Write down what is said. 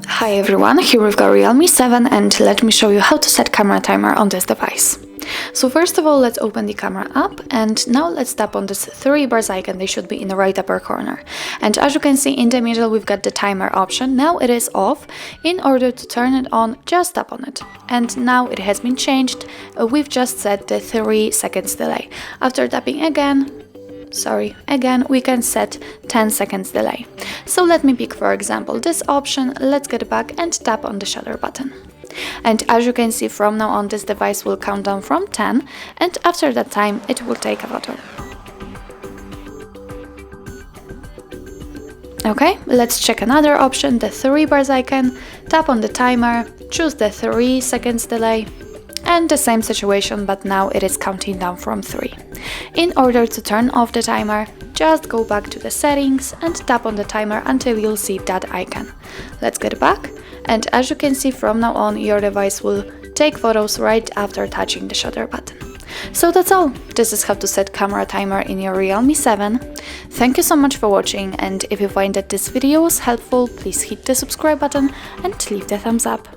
Hi everyone, here we've got Realme 7 and let me show you how to set camera timer on this device. So first of all, let's open the camera app and now let's tap on this 3 bars icon. They should be in the right upper corner. And as you can see in the middle, we've got the timer option. Now it is off. In order to turn it on, just tap on it. And now it has been changed. We've just set the 3 seconds delay. After tapping again, we can set 10 seconds delay. So let me pick, for example, this option. Let's get back and tap on the shutter button. And as you can see, from now on this device will count down from 10 and after that time it will take a photo. Okay, let's check another option, the 3 bars icon, tap on the timer, choose the 3 seconds delay, and the same situation, but now it is counting down from 3. In order to turn off the timer, just go back to the settings and tap on the timer until you'll see that icon. Let's get back, and as you can see, from now on your device will take photos right after touching the shutter button. So that's all. This is how to set camera timer in your Realme 7. Thank you so much for watching, and if you find that this video was helpful, please hit the subscribe button and leave the thumbs up.